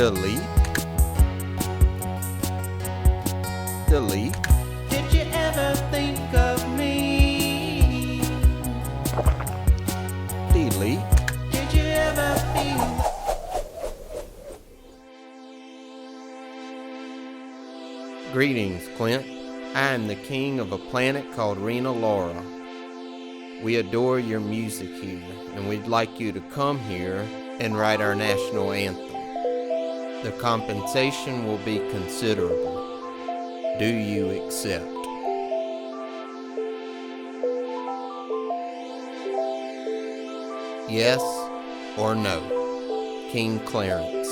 Delete. Delete. Did you ever think of me? Delete. Did you ever feel? Greetings, Clint. I am the king of a planet called Rena Laura. We adore your music here, and we'd like you to come here and write our national anthem. The compensation will be considerable. Do you accept? Yes or no? King Clarence.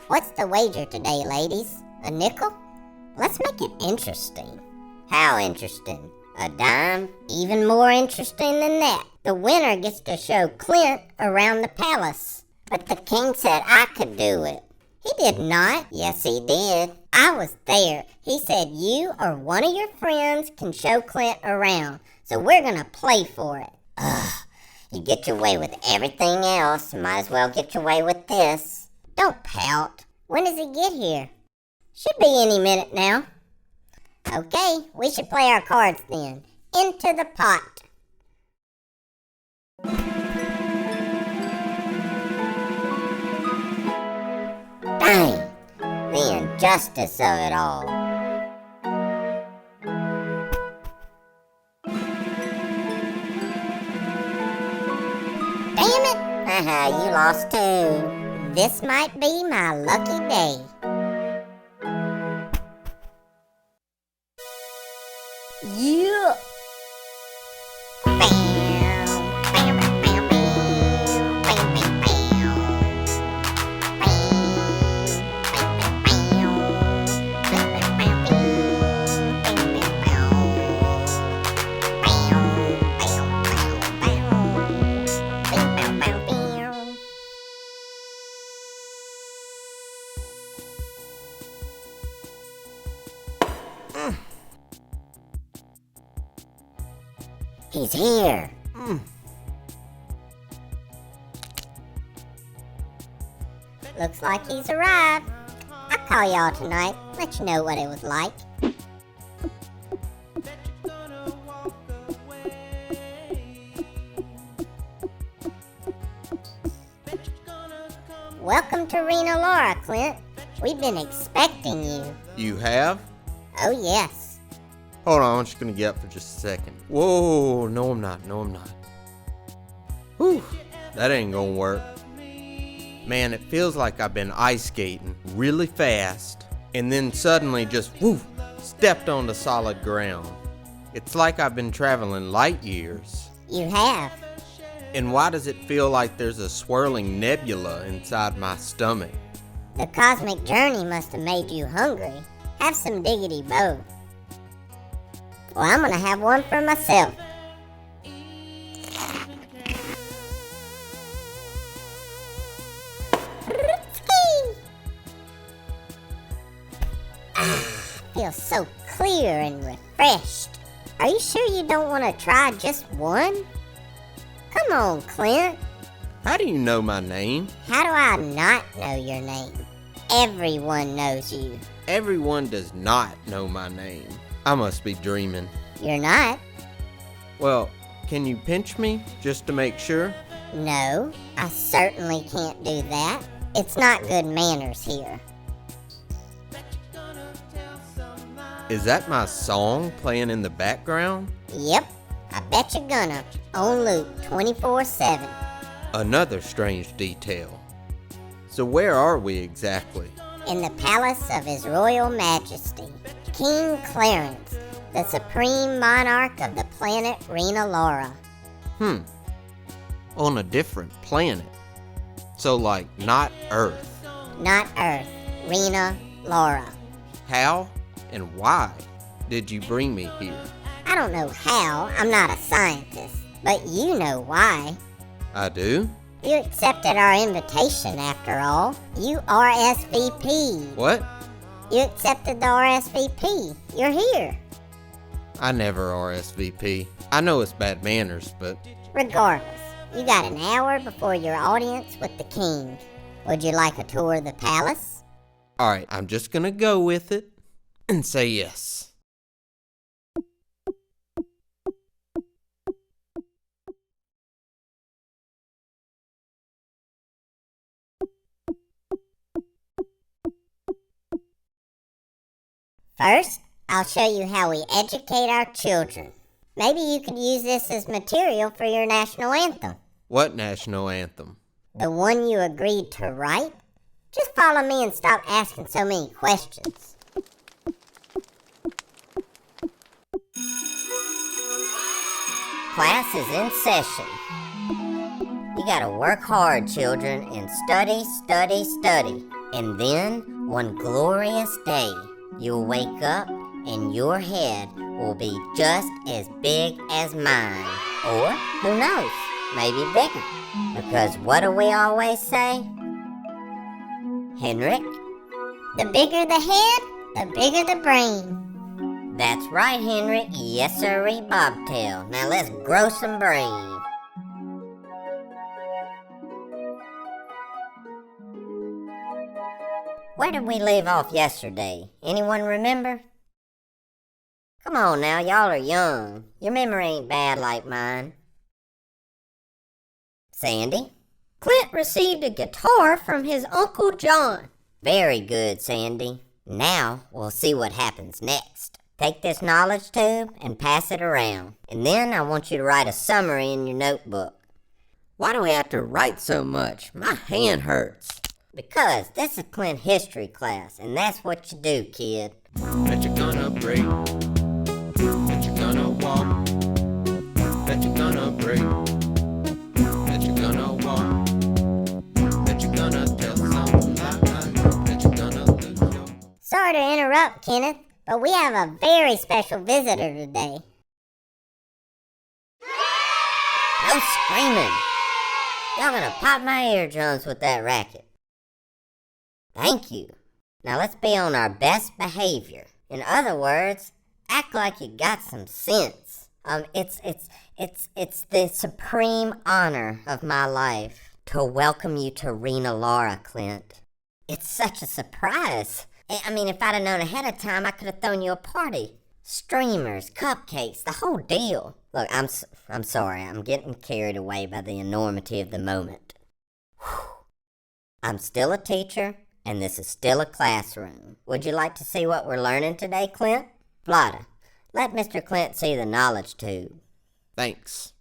What's the wager today, ladies? A nickel? Let's make it interesting. How interesting? A dime? Even more interesting than that. The winner gets to show Clint around the palace. But the king said I could do it. He did not. Yes, he did. I was there. He said you or one of your friends can show Clint around. So we're gonna play for it. Ugh. You get your way with everything else. Might as well get your way with this. Don't pout. When does he get here? Should be any minute now. Okay, we should play our cards then. Into the pot. Dang, the injustice of it all. Damn it! Haha, you lost too. This might be my lucky day. Yeah. He's here. Looks like he's arrived. I'll call y'all tonight, let you know what it was like. Welcome to Rena Laura, Clint. We've been expecting you. You have? Oh, yes. Hold on, I'm just gonna get up for just a second. Whoa, no I'm not. Whew, that ain't gonna work. Man, it feels like I've been ice skating really fast and then suddenly just, whoo, stepped onto solid ground. It's like I've been traveling light years. You have. And why does it feel like there's a swirling nebula inside my stomach? The cosmic journey must have made you hungry. Have some diggity bow. Well, I'm gonna have one for myself. Feels so clear and refreshed. Are you sure you don't want to try just one? Come on, Clint. How do you know my name? How do I not know your name? Everyone knows you. Everyone does not know my name. I must be dreaming. You're not. Well, Can you pinch me just to make sure? No, I certainly can't do that. It's not good manners here. Is that my song playing in the background? Yep, I bet you're gonna. On loop 24/7. Another strange detail. So where are we exactly? In the palace of His Royal Majesty, King Clarence, the supreme monarch of the planet Rena Laura. On a different planet. So like not Earth. Not Earth, Rena Laura. How and why did you bring me here? I don't know how, I'm not a scientist, but you know why. I do? You accepted our invitation after all. You RSVP'd. What? You accepted the RSVP. You're here. I never RSVP. I know it's bad manners, but... Regardless, you got an hour before your audience with the king. Would you like a tour of the palace? Alright, I'm just gonna go with it and say yes. First, I'll show you how we educate our children. Maybe you could use this as material for your national anthem. What national anthem? The one you agreed to write? Just follow me and stop asking so many questions. Class is in session. You gotta work hard, children, and study, study, study. And then, one glorious day, you'll wake up and your head will be just as big as mine. Or, who knows, maybe bigger. Because what do we always say? Henrik, the bigger the head, the bigger the brain. That's right, Henrik. Yes, sirree, bobtail. Now let's grow some brain. Where did we leave off yesterday? Anyone remember? Come on now, y'all are young. Your memory ain't bad like mine. Sandy? Clint received a guitar from his Uncle John. Very good, Sandy. Now we'll see what happens next. Take this knowledge tube and pass it around. And then I want you to write a summary in your notebook. Why do we have to write so much? My hand hurts. Because this is Clint history class, and that's what you do, kid. Bet you're gonna break. Bet you're gonna walk. Bet you're gonna break. Bet you're gonna walk. Bet you're gonna tell some lies. Bet you're gonna lose your... Sorry to interrupt, Kenneth, but we have a very special visitor today. No screaming. Y'all gonna pop my eardrums with that racket. Thank you. Now let's be on our best behavior. In other words, act like you got some sense. It's the supreme honor of my life to welcome you to Rena Laura, Clint. It's such a surprise. I mean, if I'd have known ahead of time, I could have thrown you a party. Streamers, cupcakes, the whole deal. Look, I'm sorry. I'm getting carried away by the enormity of the moment. Whew. I'm still a teacher. And this is still a classroom. Would you like to see what we're learning today, Clint? Vlada, let Mr. Clint see the knowledge tube. Thanks.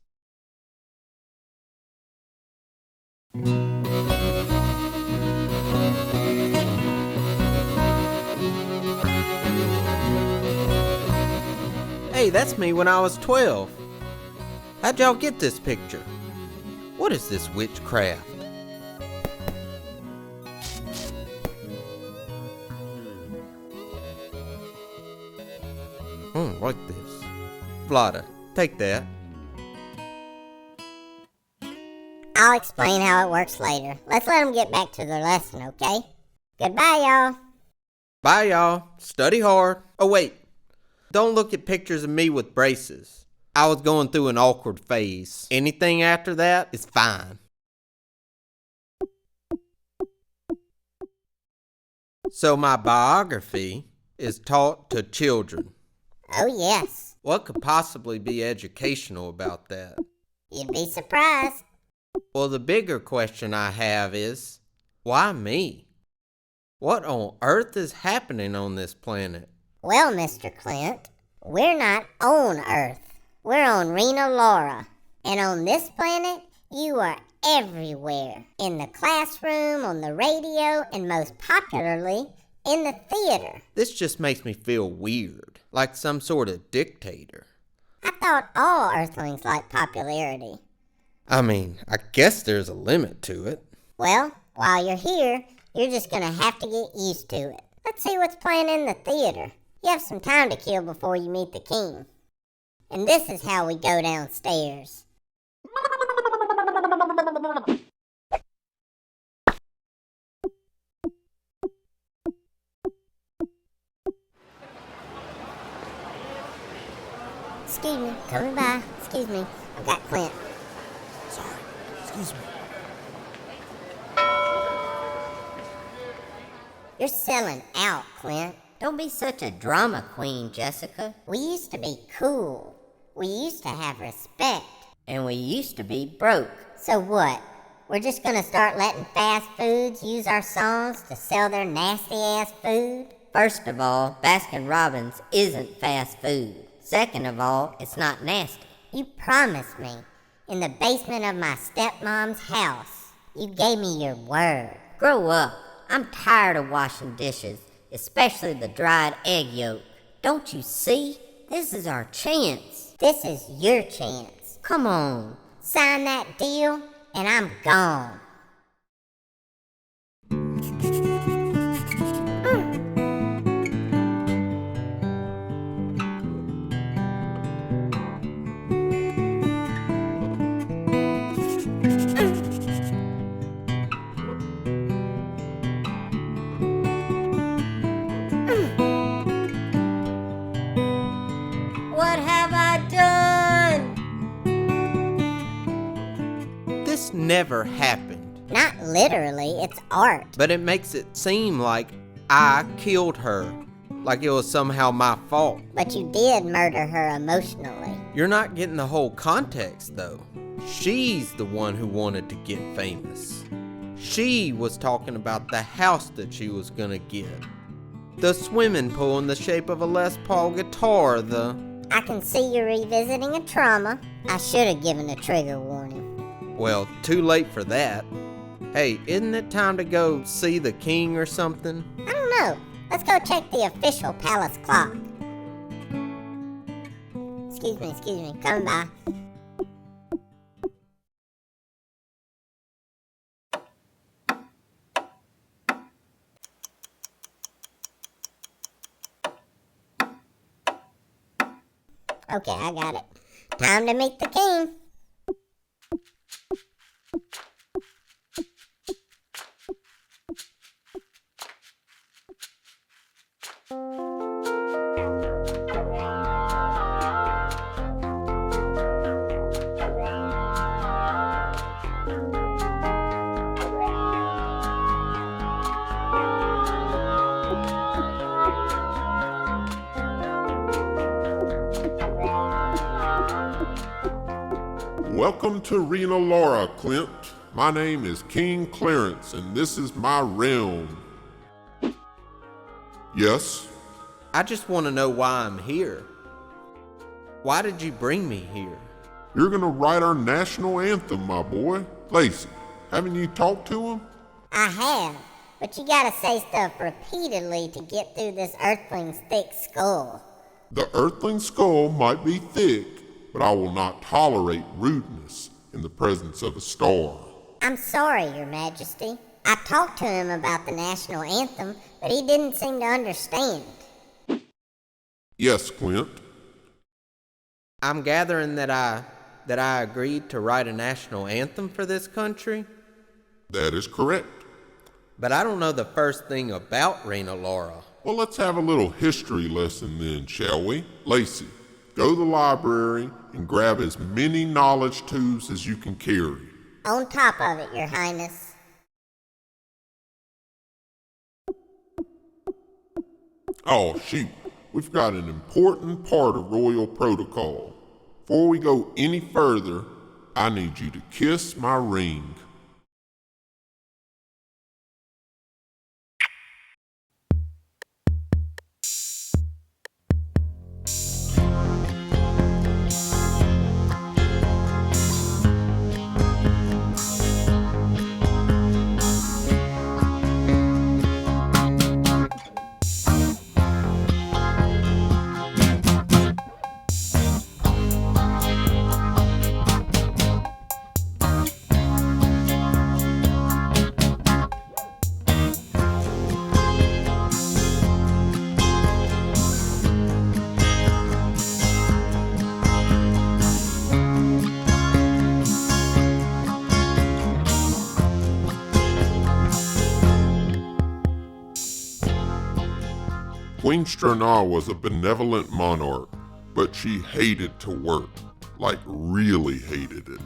Hey, that's me when I was 12. How'd y'all get this picture? What is this witchcraft? Like this. Vlada, take that. I'll explain how it works later. Let's let them get back to their lesson, okay? Goodbye, y'all. Bye, y'all. Study hard. Oh, wait. Don't look at pictures of me with braces. I was going through an awkward phase. Anything after that is fine. So my biography is taught to children. Oh, yes. What could possibly be educational about that? You'd be surprised. Well, the bigger question I have is, why me? What on earth is happening on this planet? Well, Mr. Clint, we're not on Earth. We're on Rena Laura. And on this planet, you are everywhere. In the classroom, on the radio, and most popularly, in the theater. This just makes me feel weird, like some sort of dictator. I thought all Earthlings liked popularity. I mean, I guess there's a limit to it. Well, while you're here, you're just gonna have to get used to it. Let's see what's playing in the theater. You have some time to kill before you meet the king. And this is how we go downstairs. Excuse me, coming by. Excuse me, I've got Clint. Sorry, excuse me. You're selling out, Clint. Don't be such a drama queen, Jessica. We used to be cool. We used to have respect. And we used to be broke. So what? We're just gonna start letting fast foods use our songs to sell their nasty-ass food? First of all, Baskin-Robbins isn't fast food. Second of all, it's not nasty. You promised me in the basement of my stepmom's house. You gave me your word. Grow up. I'm tired of washing dishes, especially the dried egg yolk. Don't you see? This is our chance. This is your chance. Come on, sign that deal, and I'm gone. What have I done? This never happened. Not literally, it's art. But it makes it seem like I killed her. Like it was somehow my fault. But you did murder her emotionally. You're not getting the whole context, though. She's the one who wanted to get famous. She was talking about the house that she was gonna get. The swimming pool in the shape of a Les Paul guitar, I can see you're revisiting a trauma. I should have given a trigger warning. Well, too late for that. Hey, isn't it time to go see the king or something? I don't know. Let's go check the official palace clock. Excuse me, coming by. Okay, I got it. Time to meet the king. Welcome to Rena Laura, Clint. My name is King Clarence, and this is my realm. Yes? I just want to know why I'm here. Why did you bring me here? You're gonna write our national anthem, my boy. Lacey, haven't you talked to him? I have, but you gotta say stuff repeatedly to get through this Earthling's thick skull. The Earthling skull might be thick, but I will not tolerate rudeness in the presence of a star. I'm sorry, Your Majesty. I talked to him about the national anthem, but he didn't seem to understand. Yes, Clint. I'm gathering that I agreed to write a national anthem for this country. That is correct. But I don't know the first thing about Rena Laura. Well, let's have a little history lesson then, shall we? Lacey, go to the library and grab as many knowledge tubes as you can carry. On top of it, Your Highness. Oh, shoot. we've got an important part of royal protocol. Before we go any further, I need you to kiss my ring. Queen Strana was a benevolent monarch, but she hated to work, like really hated it.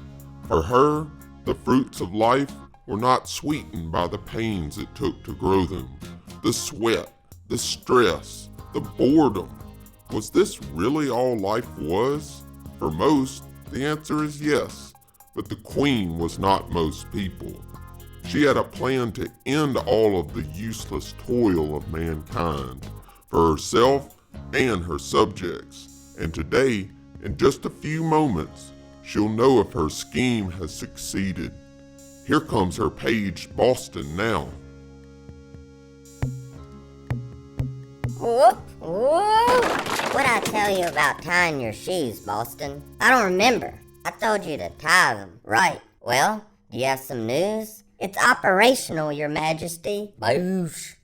For her, the fruits of life were not sweetened by the pains it took to grow them. The sweat, the stress, the boredom. Was this really all life was? For most, the answer is yes, but the queen was not most people. She had a plan to end all of the useless toil of mankind, for herself and her subjects. And today, in just a few moments, she'll know if her scheme has succeeded. Here comes her page, Boston, now. Whoop, whoop. What'd I tell you about tying your shoes, Boston? I don't remember. I told you to tie them. Right. Well, do you have some news? It's operational, Your Majesty. Boosh.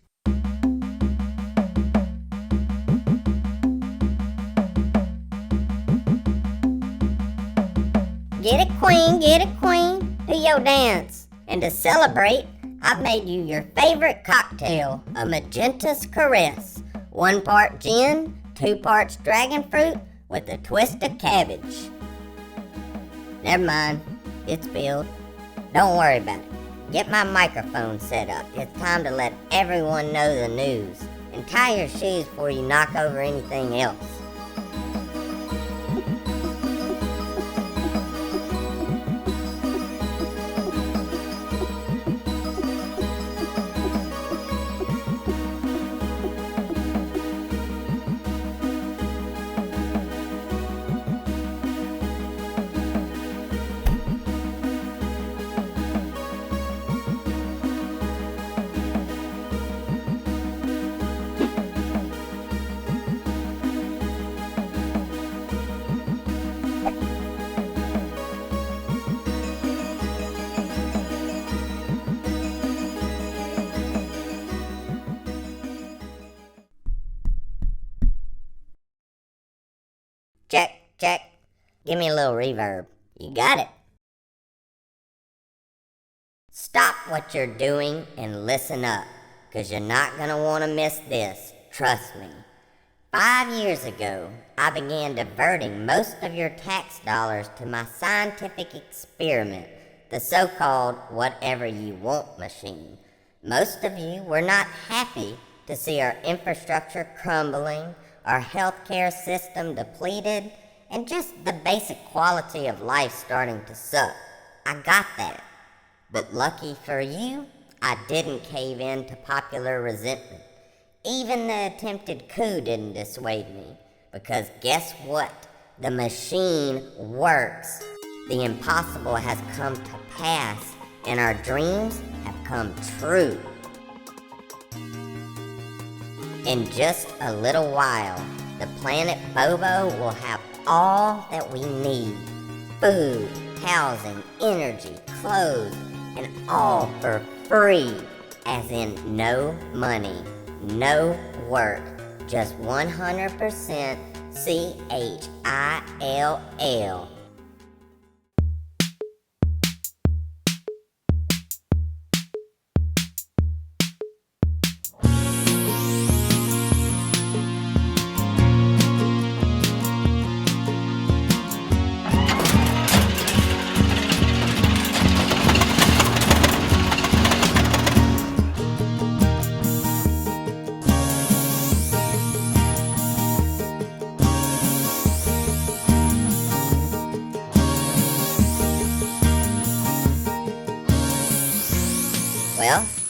Get it, Queen, get it, Queen. Do your dance. And to celebrate, I've made you your favorite cocktail, a Magenta's Caress. 1 part gin, 2 parts dragon fruit with a twist of cabbage. Never mind, it's spilled. Don't worry about it. Get my microphone set up. It's time to let everyone know the news. And tie your shoes before you knock over anything else. Check, check. Give me a little reverb. You got it. Stop what you're doing and listen up, 'cause you're not gonna want to miss this. Trust me. 5 years ago, I began diverting most of your tax dollars to my scientific experiment, the so-called whatever you want machine. Most of you were not happy to see our infrastructure crumbling, our healthcare system depleted, and just the basic quality of life starting to suck. I got that. But lucky for you, I didn't cave in to popular resentment. Even the attempted coup didn't dissuade me, because guess what? The machine works. The impossible has come to pass, and our dreams have come true. In just a little while, the planet Bobo will have all that we need. Food, housing, energy, clothes, and all for free. As in no money, no work, just 100% CHILL.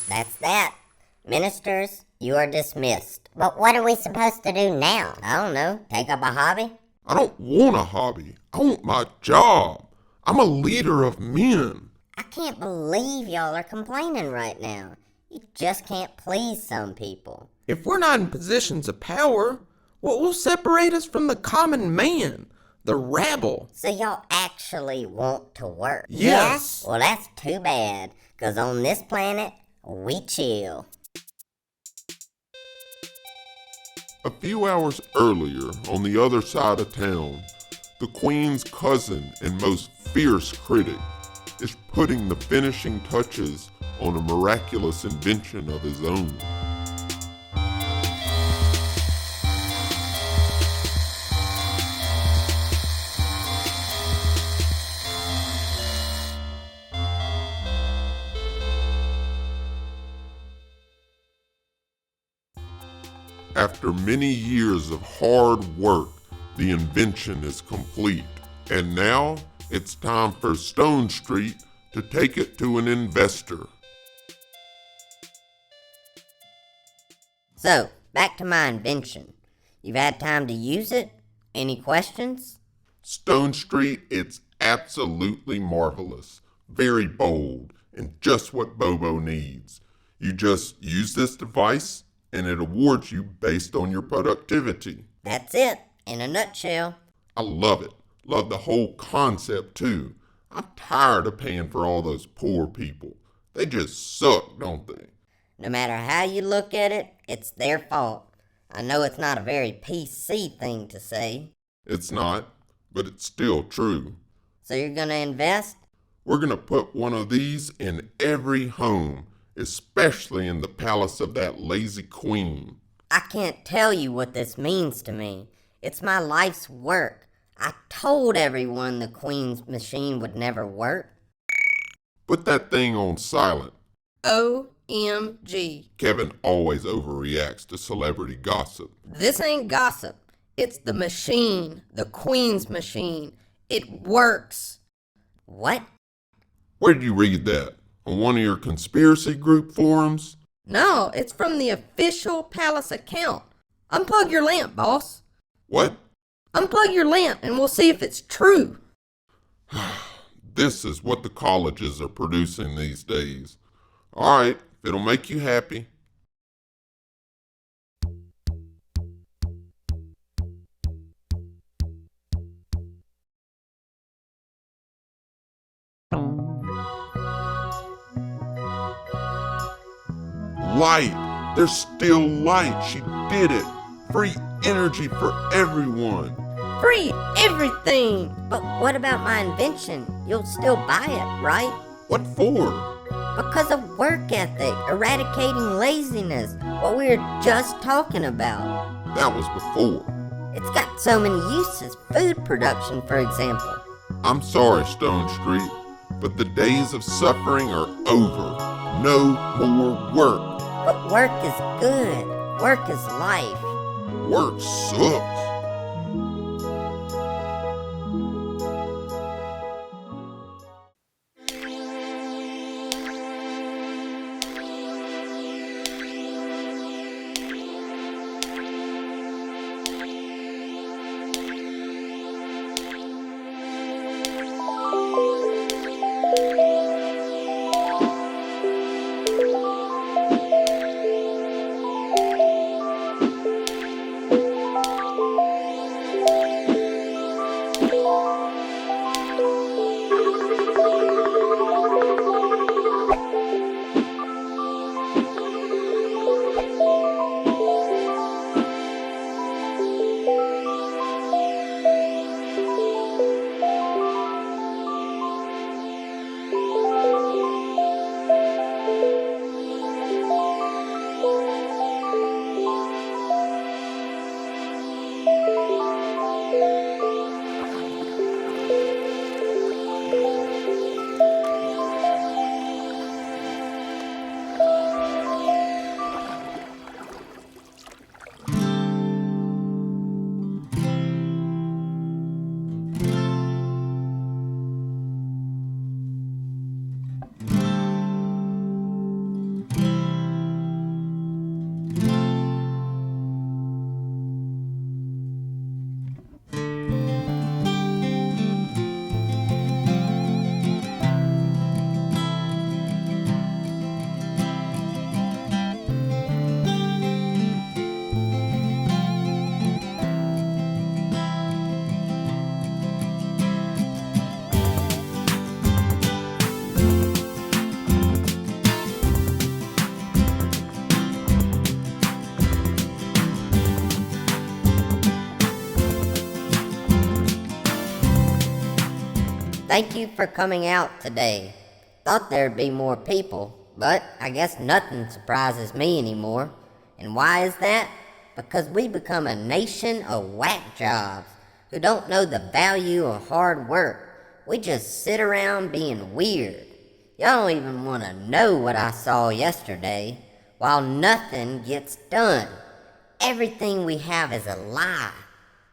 That's that. Ministers, you are dismissed. But what are we supposed to do now? I don't know. Take up a hobby? I don't want a hobby. I want my job. I'm a leader of men. I can't believe y'all are complaining right now. You just can't please some people. If we're not in positions of power, what will separate us from the common man, the rabble? So y'all actually want to work? Yes. Well, that's too bad, 'cause on this planet, we chill. A few hours earlier, on the other side of town, the Queen's cousin and most fierce critic is putting the finishing touches on a miraculous invention of his own. After many years of hard work, the invention is complete, and now it's time for Stone Street to take it to an investor. So, back to my invention. You've had time to use it? Any questions? Stone Street, it's absolutely marvelous, very bold, and just what Bobo needs. You just use this device, and it awards you based on your productivity. That's it, in a nutshell. I love it. Love the whole concept, too. I'm tired of paying for all those poor people. They just suck, don't they? No matter how you look at it, it's their fault. I know it's not a very PC thing to say. It's not, but it's still true. So you're gonna invest? We're gonna put one of these in every home, especially in the palace of that lazy queen. I can't tell you what this means to me. It's my life's work. I told everyone the Queen's machine would never work. Put that thing on silent. OMG. Kevin always overreacts to celebrity gossip. This ain't gossip. It's the machine, the Queen's machine. It works. What? Where did you read that? On one of your conspiracy group forums? No, it's from the official palace account. Unplug your lamp, boss. What? Unplug your lamp and we'll see if it's true. This is what the colleges are producing these days. All right, if it'll make you happy. Light! There's still light. She did it. Free energy for everyone. Free everything. But what about my invention? You'll still buy it, right? What for? Because of work ethic, eradicating laziness, what we were just talking about. That was before. It's got so many uses, food production, for example. I'm sorry, Stone Street, but the days of suffering are over. No more work. But work is good. Work is life. Work sucks. Thank you for coming out today. Thought there'd be more people, but I guess nothing surprises me anymore. And why is that? Because we become a nation of whack jobs who don't know the value of hard work. We just sit around being weird. Y'all don't even want to know what I saw yesterday, while nothing gets done. Everything we have is a lie.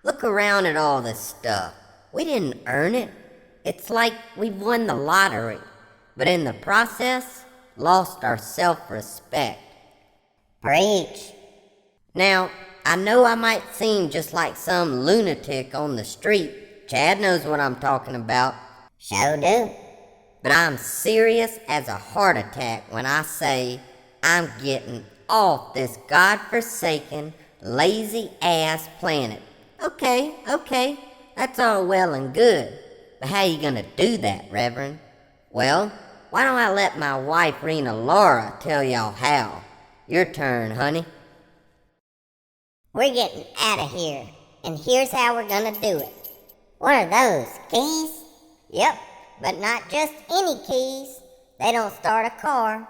Look around at all this stuff. We didn't earn it. It's like we've won the lottery, but in the process, lost our self-respect. Preach. Now, I know I might seem just like some lunatic on the street. Chad knows what I'm talking about. Sure do. But I'm serious as a heart attack when I say I'm getting off this godforsaken, lazy-ass planet. Okay, that's all well and good. But how you gonna do that, Reverend? Well, why don't I let my wife, Rena Laura, tell y'all how? Your turn, honey. We're getting out of here, and here's how we're gonna do it. What are those, keys? Yep, but not just any keys. They don't start a car.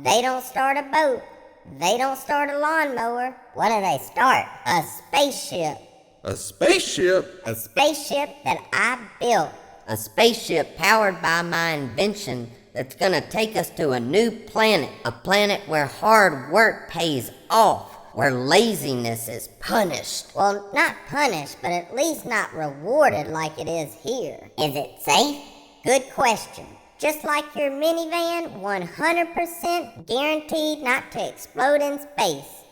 They don't start a boat. They don't start a lawnmower. What do they start? A spaceship. A spaceship? A spaceship that I built. A spaceship powered by my invention that's gonna take us to a new planet. A planet where hard work pays off. Where laziness is punished. Well, not punished, but at least not rewarded like it is here. Is it safe? Good question. Just like your minivan, 100% guaranteed not to explode in space.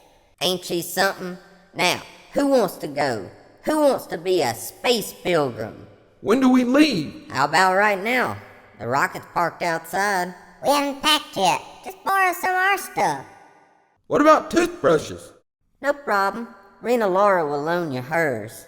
Ain't she something? Now, who wants to go? Who wants to be a space pilgrim? When do we leave? How about right now? The rocket's parked outside. We haven't packed yet. Just borrow some of our stuff. What about toothbrushes? No problem. Rena Laura will loan you hers.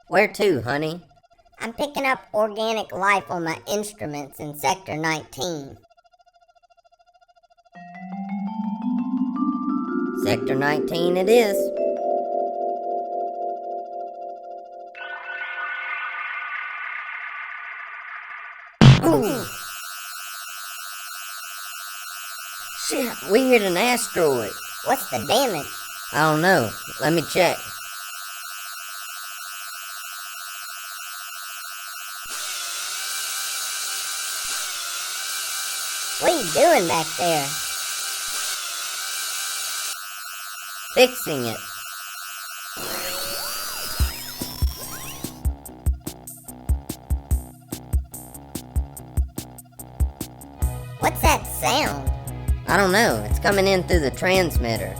Where to, honey? I'm picking up organic life on my instruments in Sector 19. Sector 19 it is. Ooh. Shit, we hit an asteroid. What's the damage? I don't know. Let me check. What are you doing back there? Fixing it. What's that sound? I don't know. It's coming in through the transmitter.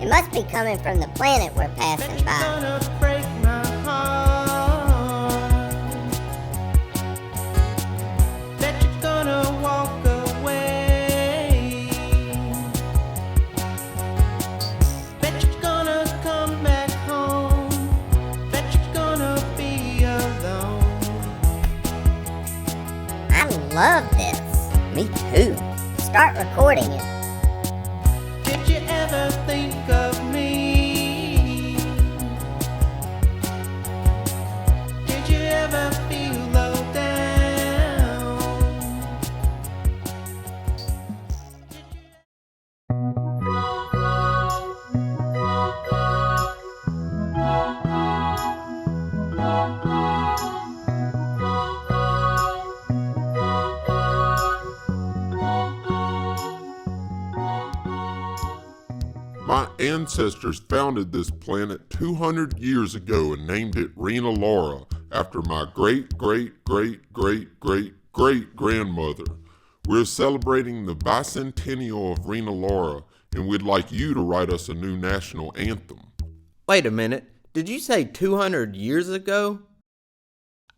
It must be coming from the planet we're passing by. Gonna break my heart. Bet you're gonna walk away. Bet you're gonna come back home. Bet you're gonna be alone. I love this. Me too. Start recording it. Did you ever think of me? Did you ever feel low down? My ancestors founded this planet 200 years ago and named it Rena Laura after my great-great-great-great-great-great-grandmother. We're celebrating the bicentennial of Rena Laura, and we'd like you to write us a new national anthem. Wait a minute. Did you say 200 years ago?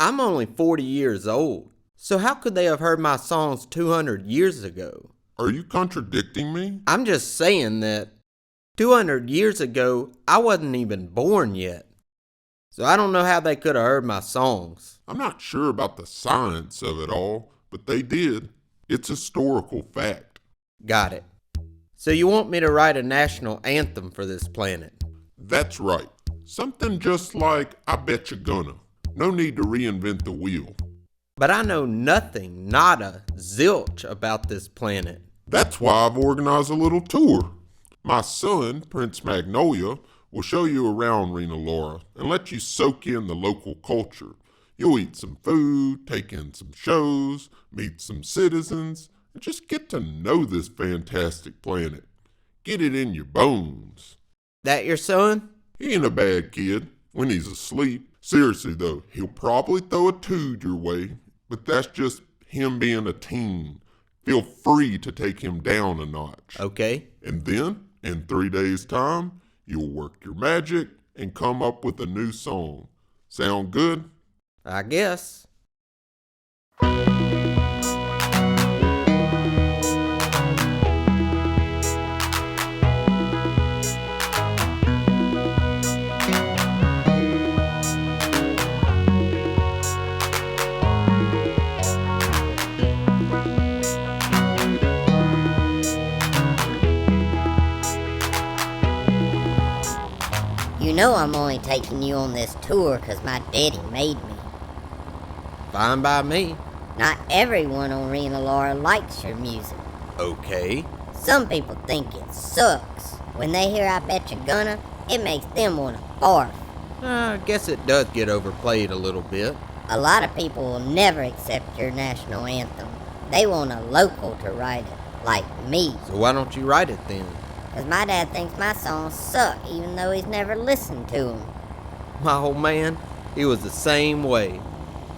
I'm only 40 years old, so how could they have heard my songs 200 years ago? Are you contradicting me? I'm just saying that 200 years ago, I wasn't even born yet. So I don't know how they could have heard my songs. I'm not sure about the science of it all, but they did. It's historical fact. Got it. So you want me to write a national anthem for this planet? That's right. Something just like I Bet You Gonna. No need to reinvent the wheel. But I know nothing, nada, zilch about this planet. That's why I've organized a little tour. My son, Prince Magnolia, will show you around Rena Laura and let you soak in the local culture. You'll eat some food, take in some shows, meet some citizens, and just get to know this fantastic planet. Get it in your bones. That your son? He ain't a bad kid when he's asleep. Seriously though, he'll probably throw a tood your way, but that's just him being a teen. Feel free to take him down a notch. Okay. And then, in 3 days' time, you'll work your magic and come up with a new song. Sound good? I guess. You know I'm only taking you on this tour 'cause my daddy made me. Fine by me. Not everyone on Rena Laura likes your music. Okay. Some people think it sucks. When they hear I Bet You Gonna, it makes them want to barf. I guess it does get overplayed a little bit. A lot of people will never accept your national anthem. They want a local to write it, like me. So why don't you write it then? 'Cause my dad thinks my songs suck even though he's never listened to them. My old man, he was the same way.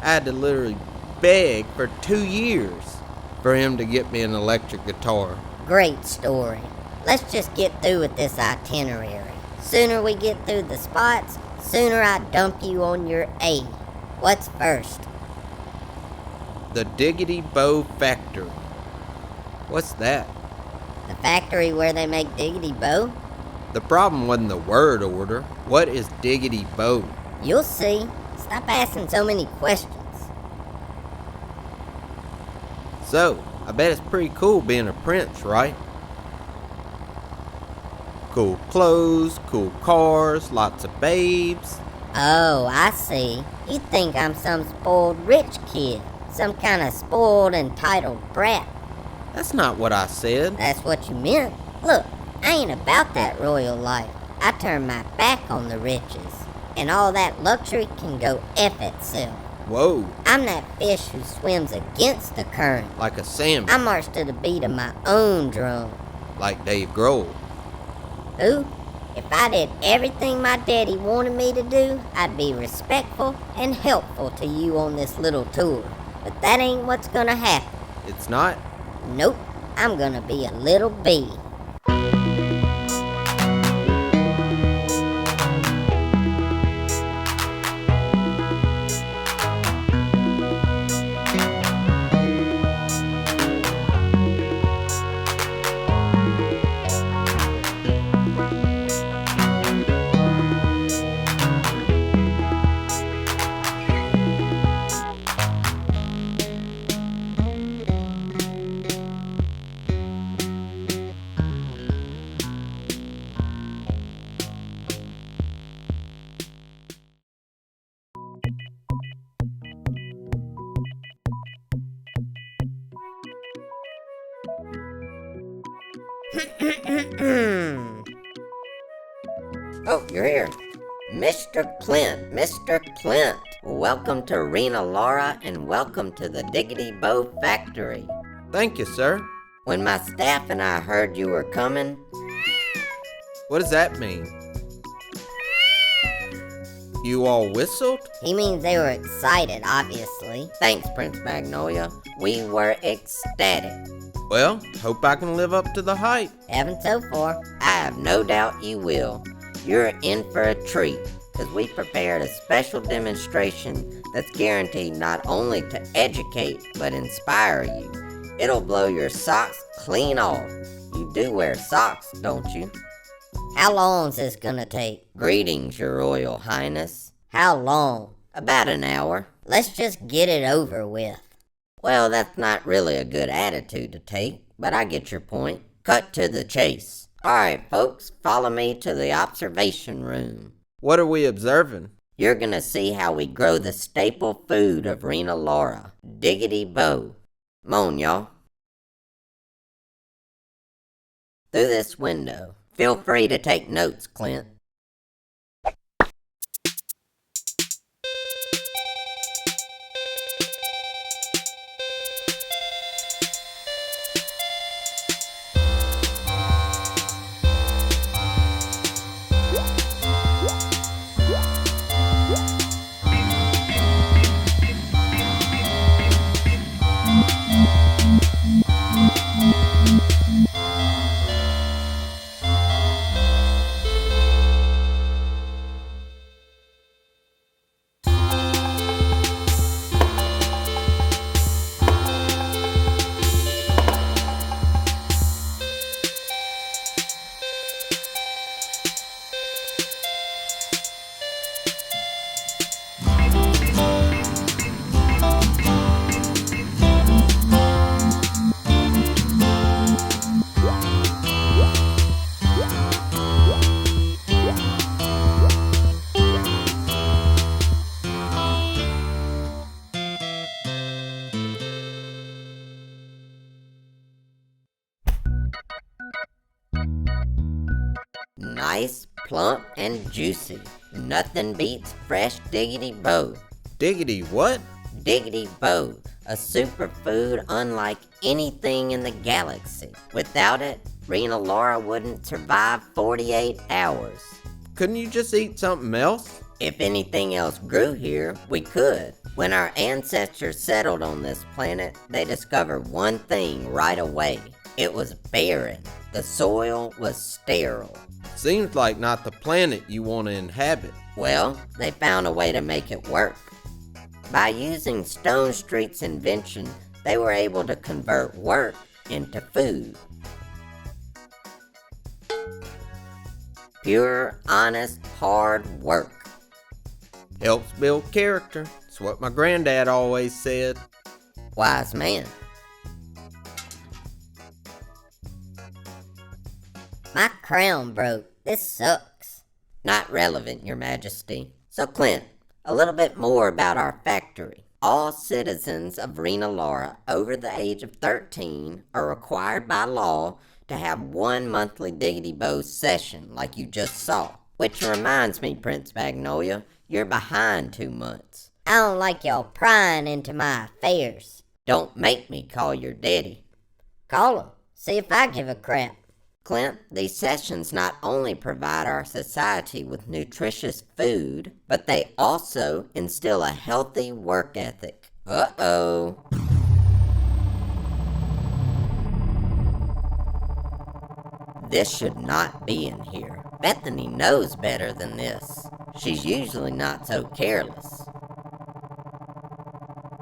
I had to literally beg for 2 years for him to get me an electric guitar. Great story. Let's just get through with this itinerary. Sooner we get through the spots, sooner I dump you on your A. What's first? The Diggity Bow Factory. What's that? The factory where they make Diggity Bow? The problem wasn't the word order. What is Diggity Bow? You'll see. Stop asking so many questions. So, I bet it's pretty cool being a prince, right? Cool clothes, cool cars, lots of babes. Oh, I see. You think I'm some spoiled rich kid. Some kind of spoiled, entitled brat. That's not what I said. That's what you meant. Look, I ain't about that royal life. I turn my back on the riches. And all that luxury can go F itself. Whoa, I'm that fish who swims against the current. like a salmon, I march to the beat of my own drum. like Dave Grohl. Who? If I did everything my daddy wanted me to do, I'd be respectful and helpful to you on this little tour. But that ain't what's gonna happen. It's not? Nope, I'm gonna be a little bee. Oh, you're here. Mr. Clint, Mr. Clint. Welcome to Rena Laura and welcome to the Diggity Bow Factory. Thank you, sir. When my staff and I heard you were coming, What does that mean? You all whistled? He means they were excited, obviously. thanks, Prince Magnolia, we were ecstatic. Well, hope I can live up to the hype. Haven't so far. I have no doubt you will. You're in for a treat. because we prepared a special demonstration that's guaranteed not only to educate, but inspire you. It'll blow your socks clean off. You do wear socks, don't you? How long's this gonna take? Greetings, Your Royal Highness. How long? About an hour. Let's just get it over with. Well, that's not really a good attitude to take, but I get your point. Cut to the chase. Alright, folks, follow me to the observation room. What are we observing? You're gonna see how we grow the staple food of Rena Laura, Diggity Bow. Come on, y'all. Through this window. Feel free to take notes, Clint. Nice, plump, and juicy. Nothing beats fresh Diggity Bow. Diggity what? Diggity Bow, a superfood unlike anything in the galaxy. Without it, Rena Laura wouldn't survive 48 hours. Couldn't you just eat something else? If anything else grew here, we could. When our ancestors settled on this planet, they discovered one thing right away. It was barren. The soil was sterile. Seems like not the planet you want to inhabit. Well, they found a way to make it work. By using Stone Street's invention, they were able to convert work into food. Pure, honest, hard work. Helps build character. It's what my granddad always said. Wise man. My crown broke. This sucks. Not relevant, Your Majesty. So, Clint, a little bit more about our factory. All citizens of Rena Laura over the age of 13 are required by law to have one monthly Diggity Bow session like you just saw. Which reminds me, Prince Magnolia, you're behind 2 months. I don't like y'all prying into my affairs. Don't make me call your daddy. Call him. See if I give a crap. Clint, these sessions not only provide our society with nutritious food, but they also instill a healthy work ethic. Uh-oh. This should not be in here. Bethany knows better than this. She's usually not so careless.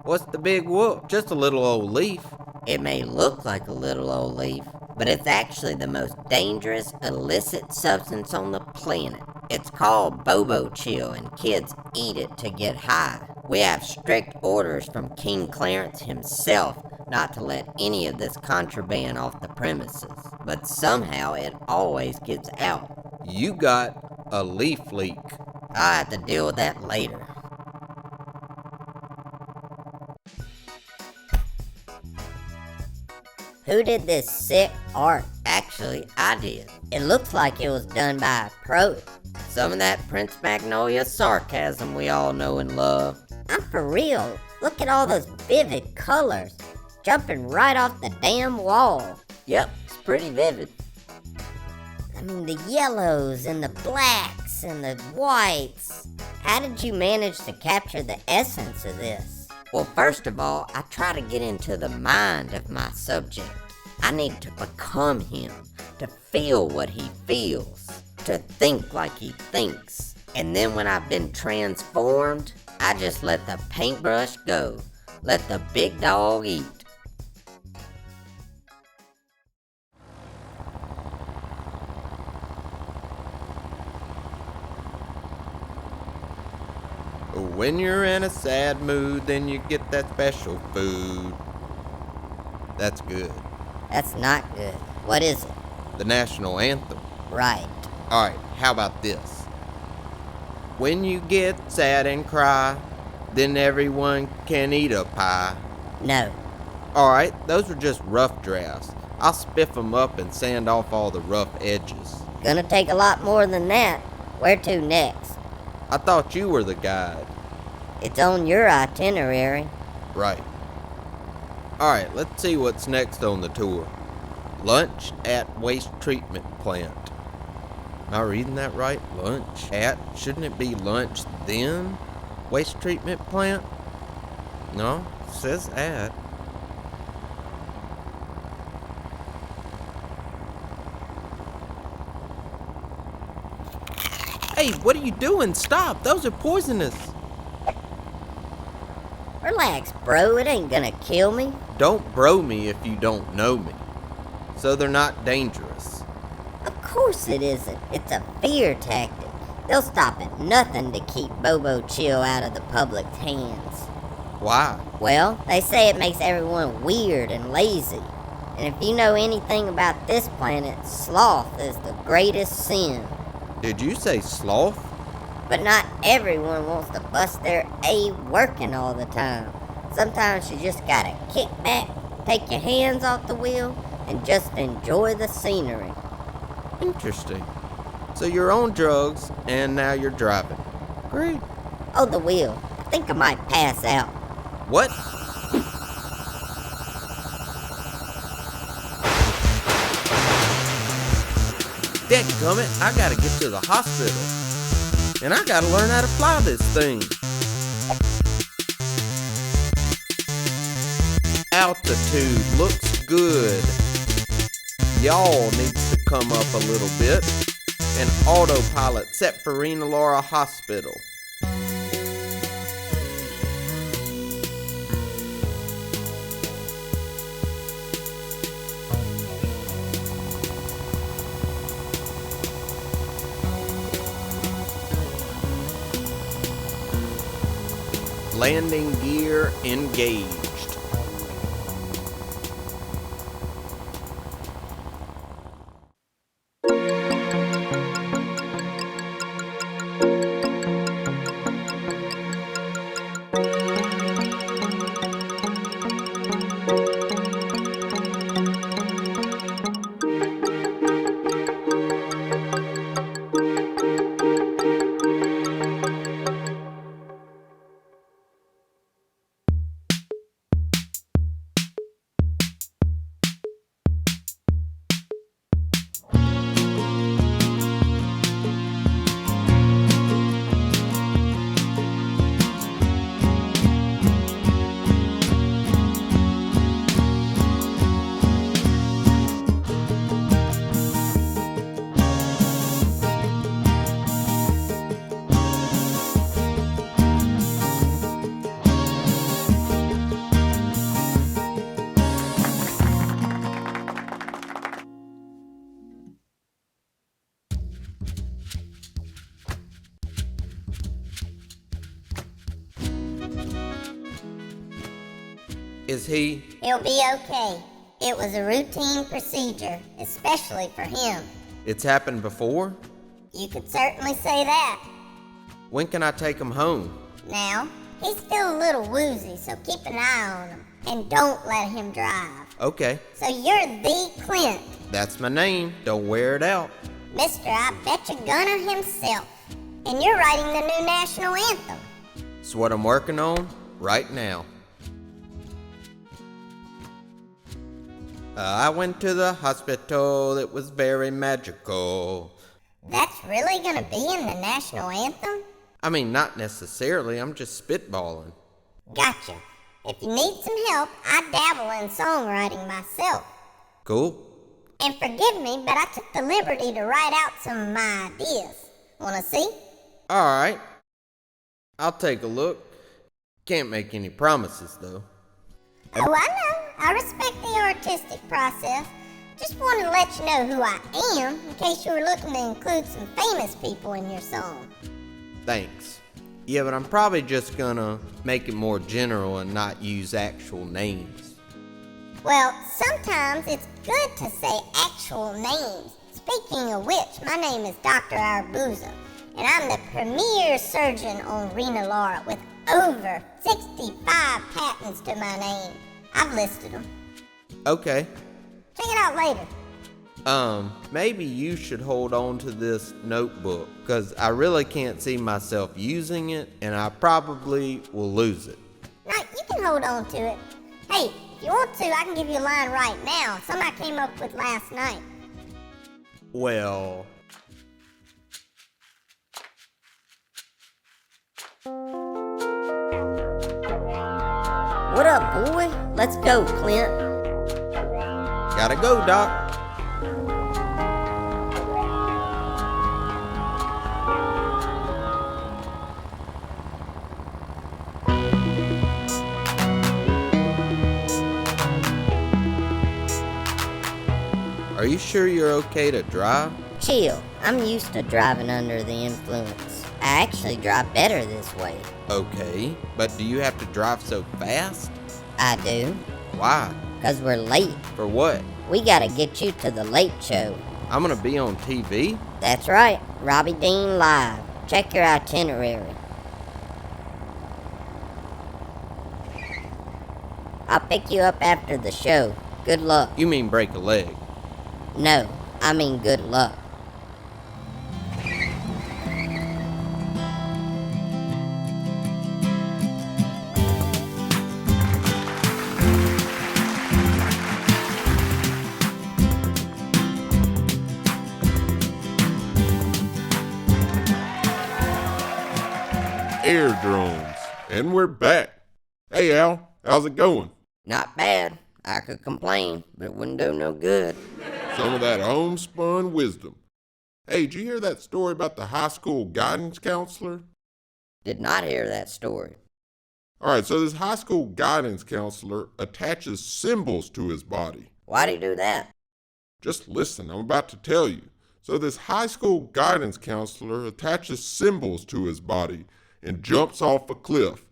What's the big whoop? Just a little old leaf. It may look like a little old leaf, but it's actually the most dangerous illicit substance on the planet. It's called Bobo Chill, and kids eat it to get high. We have strict orders from King Clarence himself not to let any of this contraband off the premises, but somehow it always gets out. You got a leaf leak. I'll have to deal with that later. Who did this sick art? Actually, I did. It looks like it was done by a pro. Some of that Prince Magnolia sarcasm we all know and love. I'm for real. Look at all those vivid colors. Jumping right off the damn wall. Yep, it's pretty vivid. I mean, the yellows and the blacks and the whites. How did you manage to capture the essence of this? Well, first of all, I try to get into the mind of my subject. I need to become him, to feel what he feels, to think like he thinks. And then when I've been transformed, I just let the paintbrush go. Let the big dog eat. When you're in a sad mood, then you get that special food. That's good. That's not good. What is it? The national anthem. Right. Alright, how about this? When you get sad and cry, then everyone can eat a pie. No. Alright, those were just rough drafts. I'll spiff them up and sand off all the rough edges. Gonna take a lot more than that. Where to next? I thought you were the guide. It's on your itinerary. Right. Alright, let's see what's next on the tour. Lunch at waste treatment plant. Am I reading that right? Lunch at? Shouldn't it be lunch then? Waste treatment plant? No, it says at. Hey, what are you doing? Stop! Those are poisonous! Relax, bro. It ain't gonna kill me. Don't bro me if you don't know me. So they're not dangerous. Of course it isn't. It's a fear tactic. They'll stop at nothing to keep Bobo Chill out of the public's hands. Why? Well, they say it makes everyone weird and lazy. And if you know anything about this planet, sloth is the greatest sin. Did you say sloth? But not everyone wants to bust their A working all the time. Sometimes you just gotta kick back, take your hands off the wheel, and just enjoy the scenery. Interesting. So you're on drugs, and now you're driving. Great. Oh, the wheel. I think I might pass out. What? Dadgummit, I gotta get to the hospital. And I gotta learn how to fly this thing. Altitude looks good. Y'all needs to come up a little bit. And autopilot set for Rena Laura Hospital. Landing gear engaged. Is he? He'll be okay. It was a routine procedure, especially for him. It's happened before? You could certainly say that. When can I take him home? Now, he's still a little woozy, so keep an eye on him. And don't let him drive. Okay, So you're the Clint. that's my name. Don't wear it out. Mr. I Betcha Gunner himself. And you're writing the new national anthem. It's what I'm working on right now. I went to the hospital. It was very magical. That's really gonna be in the national anthem? I mean, not necessarily. I'm just spitballing. Gotcha. If you need some help, I dabble in songwriting myself. Cool. And forgive me, but I took the liberty to write out some of my ideas. Wanna see? Alright, I'll take a look. Can't make any promises, though. Oh, I know. I respect the artistic process. Just wanted to let you know who I am in case you were looking to include some famous people in your song. Thanks. Yeah, but I'm probably just gonna make it more general and not use actual names. Well, sometimes it's good to say actual names. Speaking of which, my name is Dr. Arbuza, and I'm the premier surgeon on Rena Laura with over 65 patents to my name. I've listed them. Okay. Check it out later. Maybe you should hold on to this notebook, because I really can't see myself using it, and I probably will lose it. No, you can hold on to it. Hey, if you want to, I can give you a line right now. Some I came up with last night. Well... What up, boy? Let's go, Clint. Gotta go, Doc. Are you sure you're okay to drive? Chill. I'm used to driving under the influence. I actually drive better this way. Okay, but do you have to drive so fast? I do. Why? 'Cause we're late. For what? We gotta get you to the late show. I'm gonna be on TV? That's right. Robbie Dean Live. Check your itinerary. I'll pick you up after the show. Good luck. You mean break a leg? No, I mean good luck. Air drones. And we're back. Hey, Al, how's it going? Not bad. I could complain, but it wouldn't do no good. Some of that homespun wisdom. Hey, did you hear that story about the high school guidance counselor? Did not hear that story. All right, so this high school guidance counselor attaches symbols to his body. Why'd he do that? Just listen, I'm about to tell you. So this high school guidance counselor attaches symbols to his body and jumps off a cliff.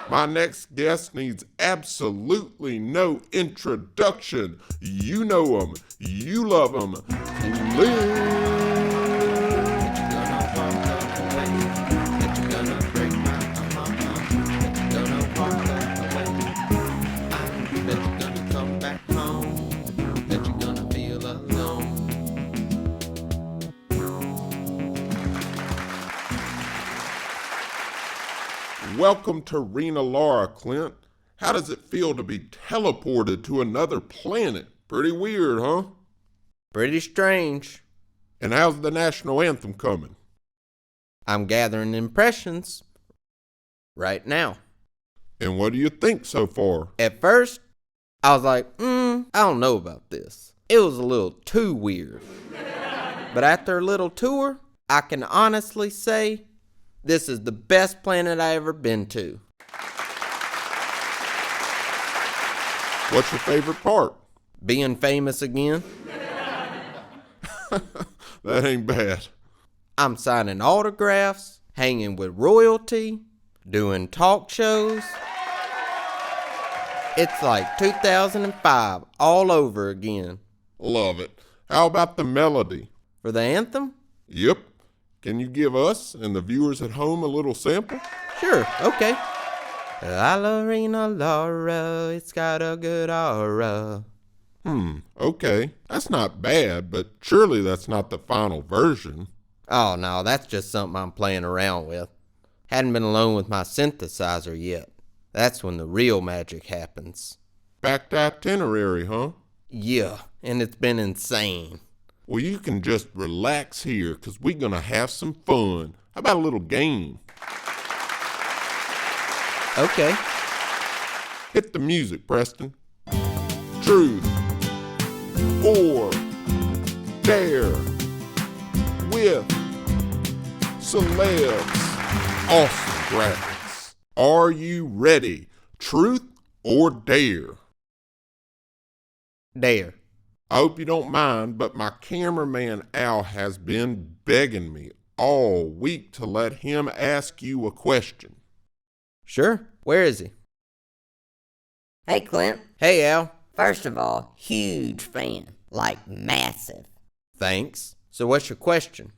My next guest needs absolutely no introduction. You know him. You love him. Welcome to Rena Laura, Clint. How does it feel to be teleported to another planet? Pretty weird, huh? Pretty strange. And how's the national anthem coming? I'm gathering impressions right now. And what do you think so far? At first, I was like, I don't know about this. It was a little too weird. But after a little tour, I can honestly say this is the best planet I ever been to. What's your favorite part? Being famous again. That ain't bad. I'm signing autographs, hanging with royalty, doing talk shows. It's like 2005 all over again. Love it. How about the melody? For the anthem? Yep. Can you give us and the viewers at home a little sample? Sure, okay. La Lorena Laura, it's got a good aura. Okay. That's not bad, but surely that's not the final version. Oh no, that's just something I'm playing around with. Hadn't been alone with my synthesizer yet. That's when the real magic happens. Back to itinerary, huh? Yeah, and it's been insane. Well, you can just relax here, 'cause we're gonna have some fun. How about a little game? Okay. Hit the music, Preston. Truth. or dare with celebs. Awesome graphics. Are you ready? Truth or dare? Dare. I hope you don't mind, but my cameraman Al has been begging me all week to let him ask you a question. Sure. Where is he? Hey, Clint. Hey, Al. First of all, huge fan. Like, massive. Thanks. So what's your question?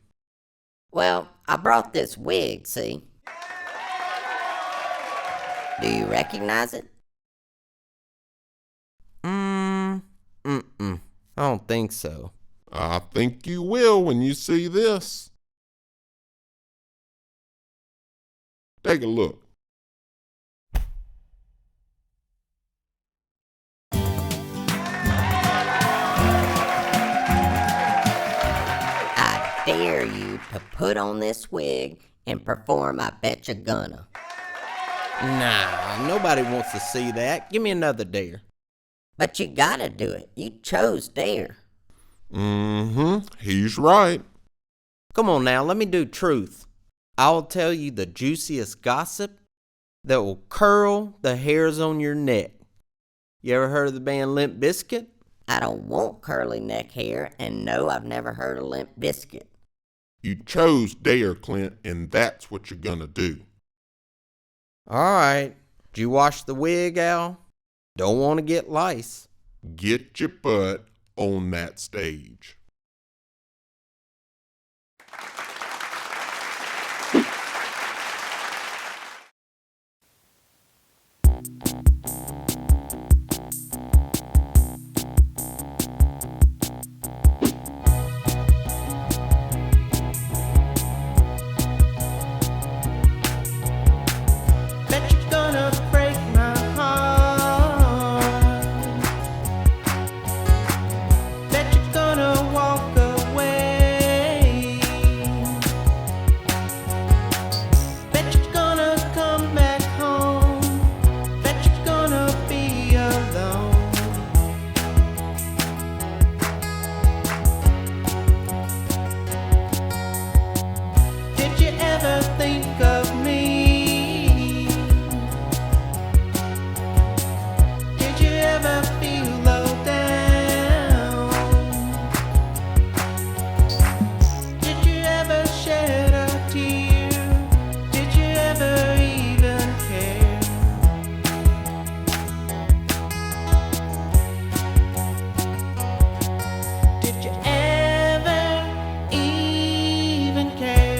Well, I brought this wig, see? Do you recognize it? I don't think so. I think you will when you see this. Take a look. I dare you to put on this wig and perform I Bet You Gonna. Nah, nobody wants to see that. Give me another dare. But you gotta do it. You chose dare. He's right. Come on now, let me do truth. I'll tell you the juiciest gossip that will curl the hairs on your neck. You ever heard of the band Limp Bizkit? I don't want curly neck hair, and no, I've never heard of Limp Bizkit. You chose dare, Clint, and that's what you're gonna do. All right. Did you wash the wig, Al? Don't want to get lice. Get your butt on that stage. Bet you're gonna break my heart. Bet you're gonna walk away. Bet you're gonna come back home. Bet you're gonna be alone. Did you ever think of me? Did you ever feel low down? Did you ever shed a tear? Did you ever even care? Did you ever even care?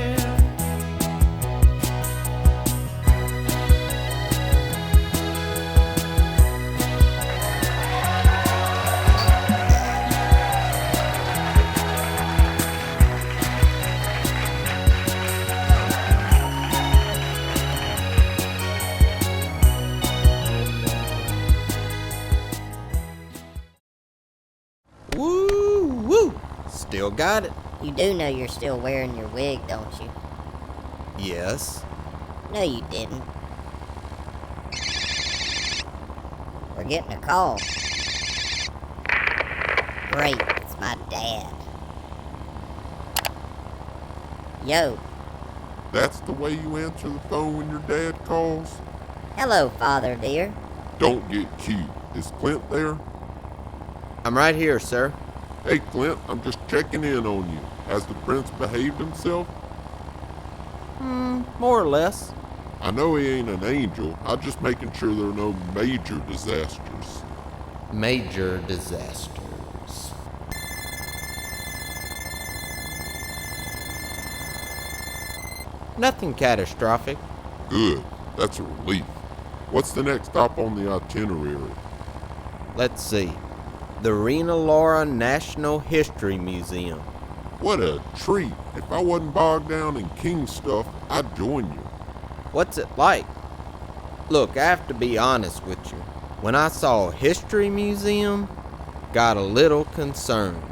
Woo, woo. Still got it. You do know you're still wearing your wig, don't you? Yes. No, you didn't. We're getting a call. Great, it's my dad. Yo, That's the way you answer the phone when your dad calls? hello, father dear. Don't get cute. Is Clint there? I'm right here, sir. Hey, Clint, I'm just checking in on you. Has the prince behaved himself? More or less. I know he ain't an angel. I'm just making sure there are no major disasters. Major disasters. Nothing catastrophic. Good. That's a relief. What's the next stop on the itinerary? Let's see. The Rena Laura National History Museum. What a treat. If I wasn't bogged down in king stuff, I'd join you. What's it like? Look, I have to be honest with you. When I saw a history museum, got a little concerned.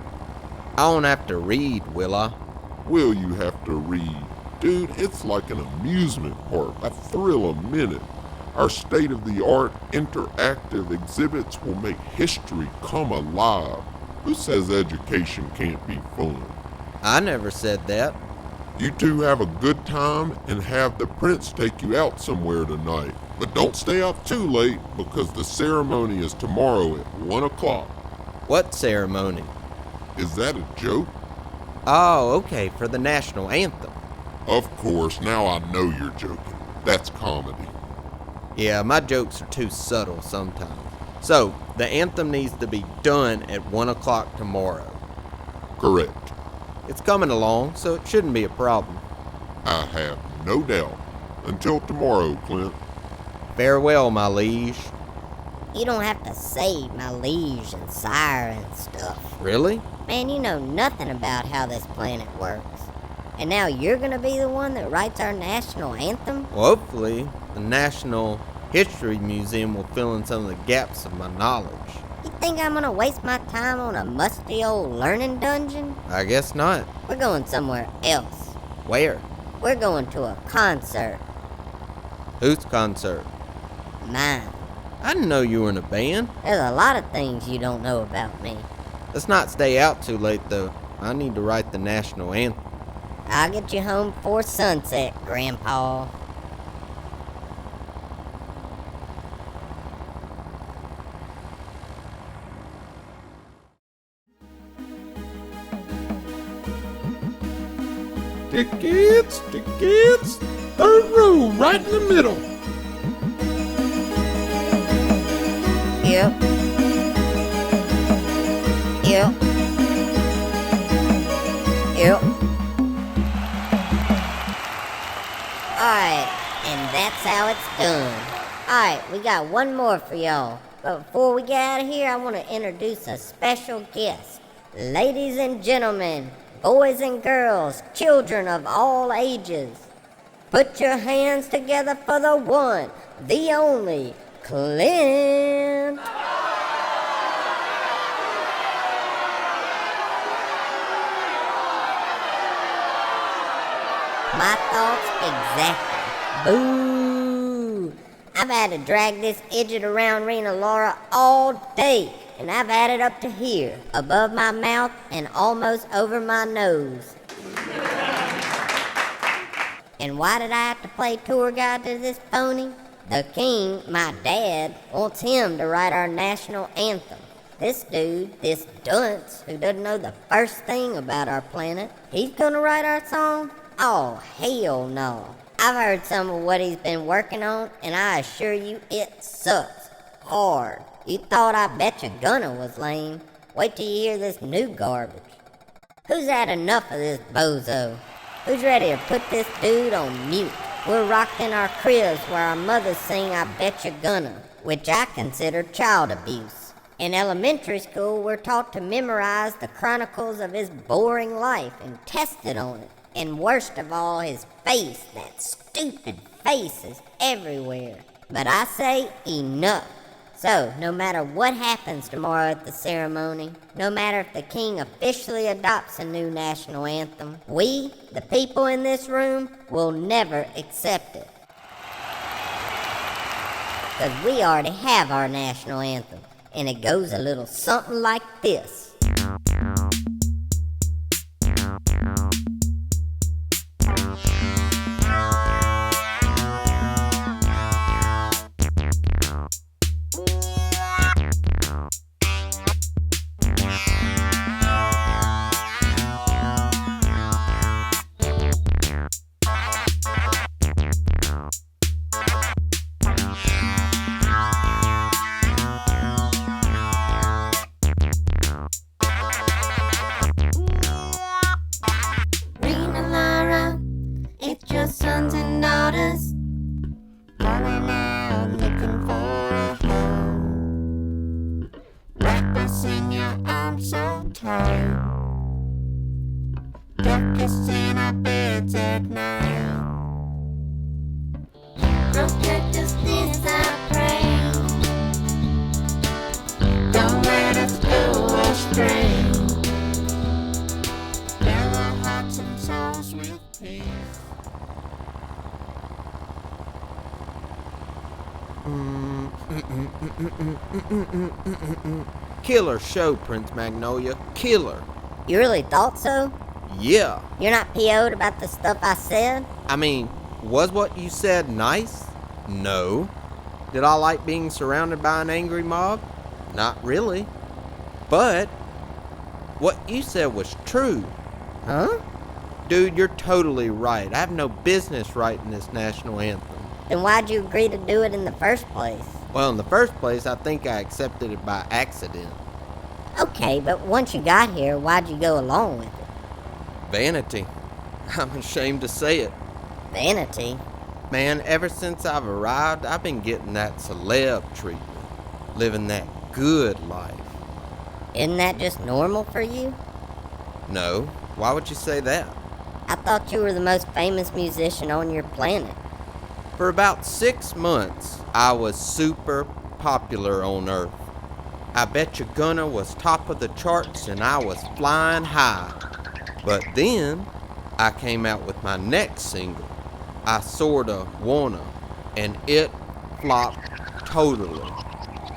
I don't have to read, will I? Will you have to read? Dude, it's like an amusement park, a thrill a minute. Our state-of-the-art interactive exhibits will make history come alive. Who says education can't be fun? I never said that. You two have a good time and have the prince take you out somewhere tonight. But don't stay up too late because the ceremony is tomorrow at 1 o'clock. What ceremony? Is that a joke? Oh, okay, for the national anthem. Of course, now I know you're joking. That's comedy. Yeah, my jokes are too subtle sometimes. So, the anthem needs to be done at 1 o'clock tomorrow. Correct. It's coming along, so it shouldn't be a problem. I have no doubt. Until tomorrow, Clint. Farewell, my liege. You don't have to say my liege and sire and stuff. Really? Man, you know nothing about how this planet works. And now you're gonna be the one that writes our national anthem? Well, hopefully, the National History Museum will fill in some of the gaps of my knowledge. You think I'm gonna waste my time on a musty old learning dungeon? I guess not. We're going somewhere else. Where? We're going to a concert. Whose concert? Mine. I didn't know you were in a band. There's a lot of things you don't know about me. Let's not stay out too late, though. I need to write the national anthem. I'll get you home before sunset, Grandpa. Tickets, tickets. Third row, right in the middle. Yep. Yep. Yep. Alright, and that's how it's done. Alright, we got one more for y'all. But before we get out of here, I want to introduce a special guest. Ladies and gentlemen, boys and girls, children of all ages, put your hands together for the one, the only, Clint. My thoughts exactly. Boo! I've had to drag this idiot around Rena Laura all day, and I've had it up to here, above my mouth and almost over my nose. And why did I have to play tour guide to this pony? The king, my dad, wants him to write our national anthem. This dude, this dunce, who doesn't know the first thing about our planet, he's gonna write our song? Oh, hell no. I've heard some of what he's been working on, and I assure you it sucks. Hard. You thought I Betcha Gunna was lame. Wait till you hear this new garbage. Who's had enough of this bozo? Who's ready to put this dude on mute? We're rocked in our cribs where our mothers sing I Betcha Gunna, which I consider child abuse. In elementary school, we're taught to memorize the chronicles of his boring life and test it on it. And worst of all, his face, that stupid face is everywhere. But I say enough. So, no matter what happens tomorrow at the ceremony, no matter if the king officially adopts a new national anthem, we, the people in this room, will never accept it. Because we already have our national anthem, and it goes a little something like this. Sons and daughters going out looking for a home. Breakfast in your arms so tight. Tuck us in our beds at night. Protect us, this I pray. Don't let us go astray. Fill our hearts and souls with peace. Killer show, Prince Magnolia. Killer. You really thought so? Yeah. You're not PO'd about the stuff I said? I mean, was what you said nice? No. Did I like being surrounded by an angry mob? Not really. But what you said was true. Huh? Dude, you're totally right. I have no business writing this national anthem. Then why'd you agree to do it in the first place? Well, in the first place, I think I accepted it by accident. Okay, but once you got here, why'd you go along with it? Vanity. I'm ashamed to say it. Vanity? Man, ever since I've arrived, I've been getting that celeb treatment. Living that good life. Isn't that just normal for you? No. Why would you say that? I thought you were the most famous musician on your planet. For about 6 months, I was super popular on Earth. I bet you Gunna was top of the charts and I was flying high. But then, I came out with my next single, I Sorta Wanna, and it flopped totally.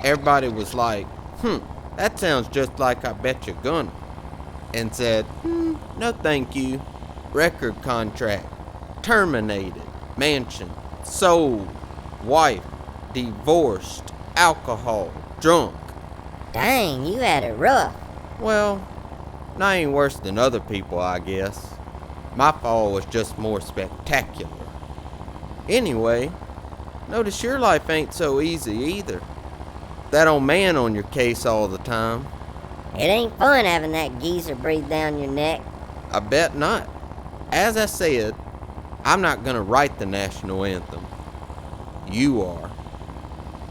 Everybody was like, that sounds just like I Bet You Gunna. And said, no thank you. Record contract, terminated, mansion, sold, wife, divorced, alcohol, drunk. Dang, you had it rough. Well, not any worse than other people, I guess. My fall was just more spectacular. Anyway, notice your life ain't so easy either. That old man on your case all the time. It ain't fun having that geezer breathe down your neck. I bet not. As I said, I'm not gonna write the national anthem. You are.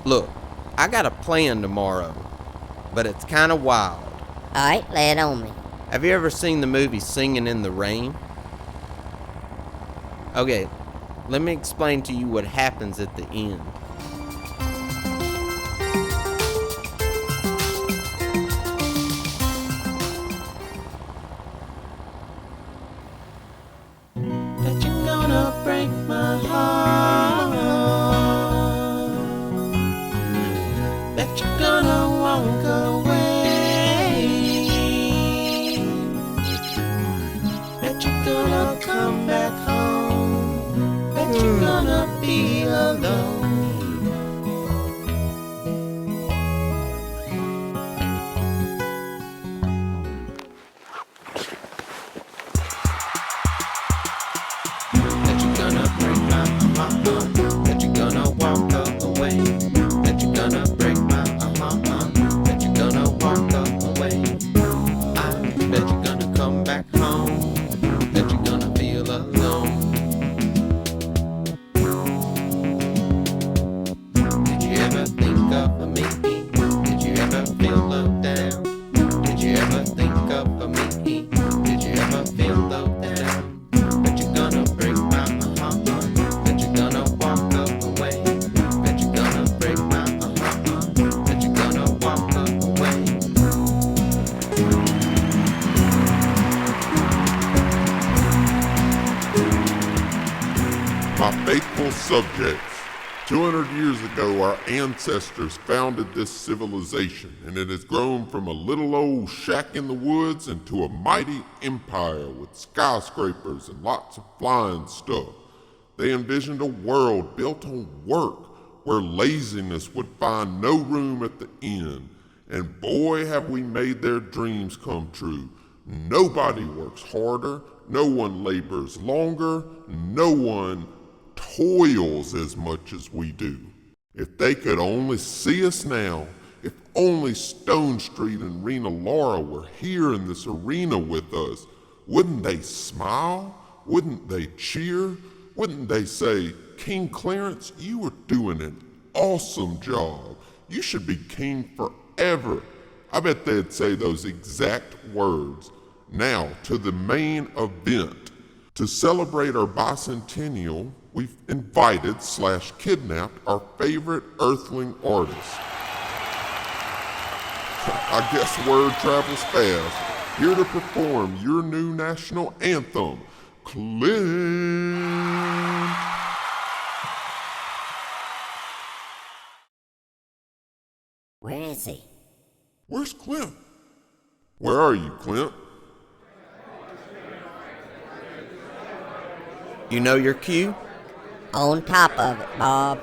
Look, I got a plan tomorrow, but it's kinda wild. Alright, lay it on me. Have you ever seen the movie Singing in the Rain? Okay, let me explain to you what happens at the end. That you're gonna break my heart. That you're gonna walk away. That you're gonna come back home. That you're gonna be alone. That you're gonna break my heart. That you're gonna walk away. That you're gonna break my heart. That you're gonna walk away. I bet you're gonna come back home. That you're gonna feel alone. Did you ever think of me? Did you ever feel low down? Did you ever think of me? Did you ever feel low down? Bet you're gonna break my heart. Bet you're gonna walk away. Bet you're gonna break my heart. Bet you're gonna walk away. My faithful subjects, 200 years ago our ancestors founded this civilization, and it has grown from a little old shack in the woods into a mighty empire with skyscrapers and lots of flying stuff. They envisioned a world built on work where laziness would find no room at the end. And boy, have we made their dreams come true. Nobody works harder, no one labors longer, no one toils as much as we do. If they could only see us now, if only Stone Street and Rena Laura were here in this arena with us, wouldn't they smile? Wouldn't they cheer? Wouldn't they say, King Clarence, you are doing an awesome job. You should be king forever. I bet they'd say those exact words. Now, to the main event. To celebrate our bicentennial, we've invited/kidnapped our favorite Earthling artist. I guess word travels fast. Here to perform your new national anthem, Clint. Where is he? Where's Clint? Where are you, Clint? You know your cue? On top of it, Bob.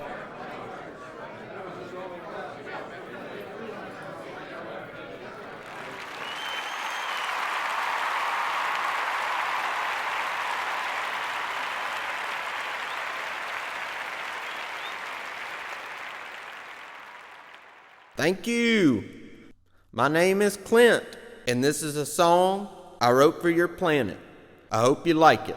Thank you. My name is Clint, and this is a song I wrote for your planet. I hope you like it.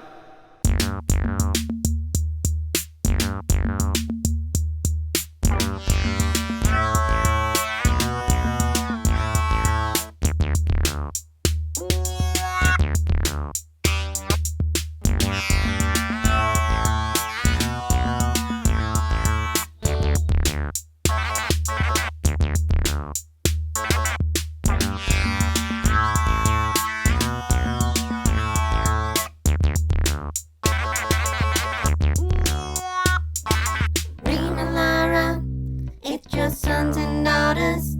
Sons and daughters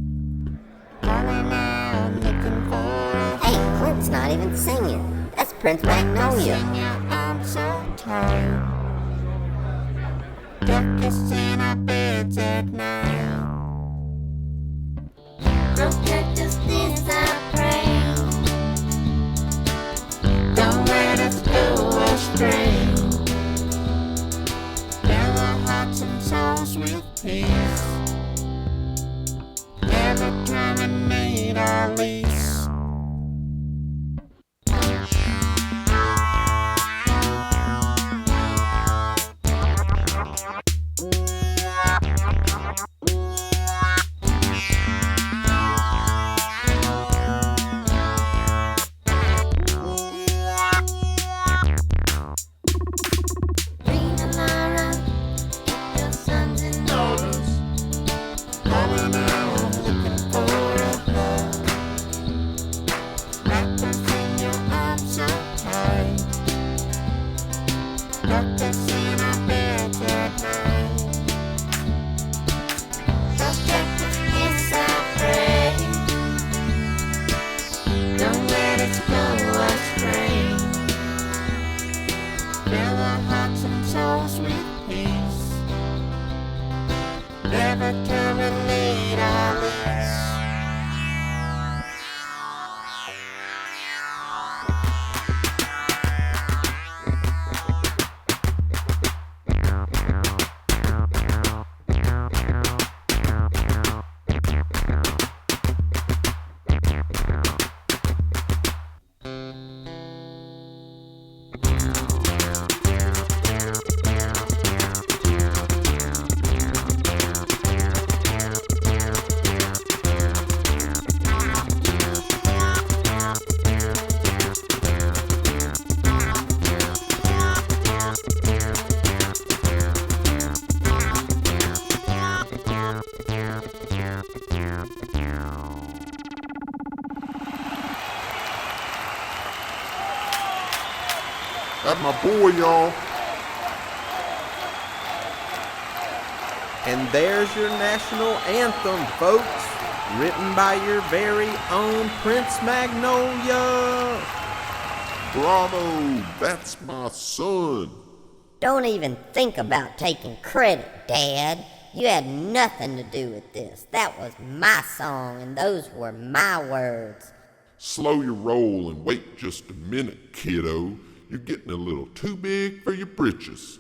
calling out, looking for. Hey, Clint's not even singing. That's Prince Magnolia. I'm so tired. Darkest in our beds at night. Protect us, this I pray. Don't let us go astray. Fill our hearts and souls with peace. Never terminate our lease. Never terminate our lease. That's my boy, y'all. And there's your national anthem, folks, written by your very own Prince Magnolia. Bravo, that's my son. Don't even think about taking credit, Dad. You had nothing to do with this. That was my song, and those were my words. Slow your roll and wait just a minute, kiddo. You're getting a little too big for your britches.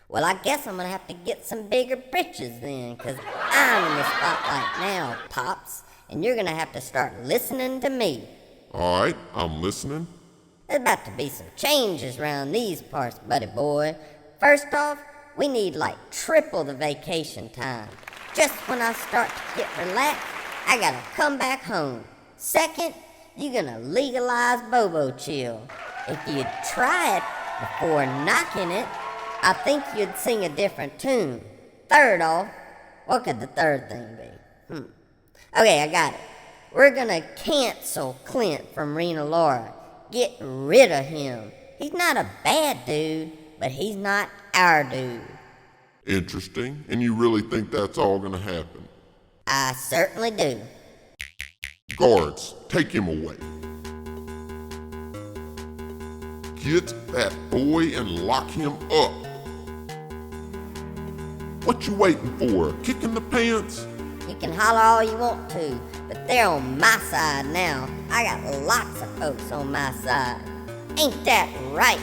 Well, I guess I'm gonna have to get some bigger britches then, 'cause I'm in the spotlight now, Pops, and you're gonna have to start listening to me. All right, I'm listening. There's about to be some changes around these parts, buddy boy. First off, we need like triple the vacation time. Just when I start to get relaxed, I gotta come back home. Second, you're gonna legalize Bobo Chill. If you'd try it before knocking it, I think you'd sing a different tune. Third off, what could the third thing be? Okay, I got it. We're gonna cancel Clint from Rena Laura. Get rid of him. He's not a bad dude, but he's not our dude. Interesting. And you really think that's all gonna happen? I certainly do. Guards, take him away. Get that boy and lock him up. What you waiting for? A kick in the pants? You can holler all you want to, but they're on my side now. I got lots of folks on my side. Ain't that right?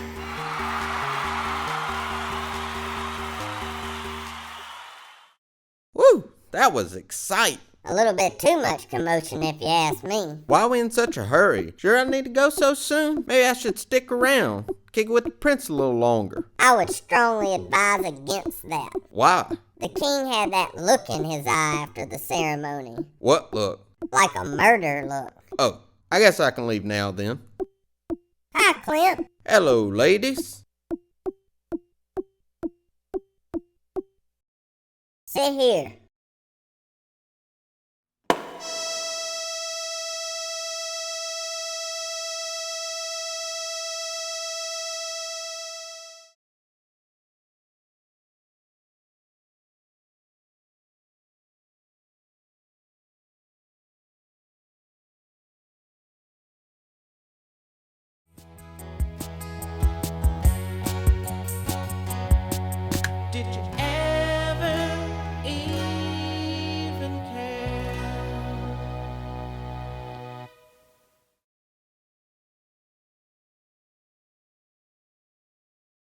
Woo, that was exciting. A little bit too much commotion if you ask me. Why are we in such a hurry? Sure I need to go so soon? Maybe I should stick around, kick it with the prince a little longer. I would strongly advise against that. Why? The king had that look in his eye after the ceremony. What look? Like a murder look. Oh, I guess I can leave now then. Hi, Clint. Hello, ladies. Sit here.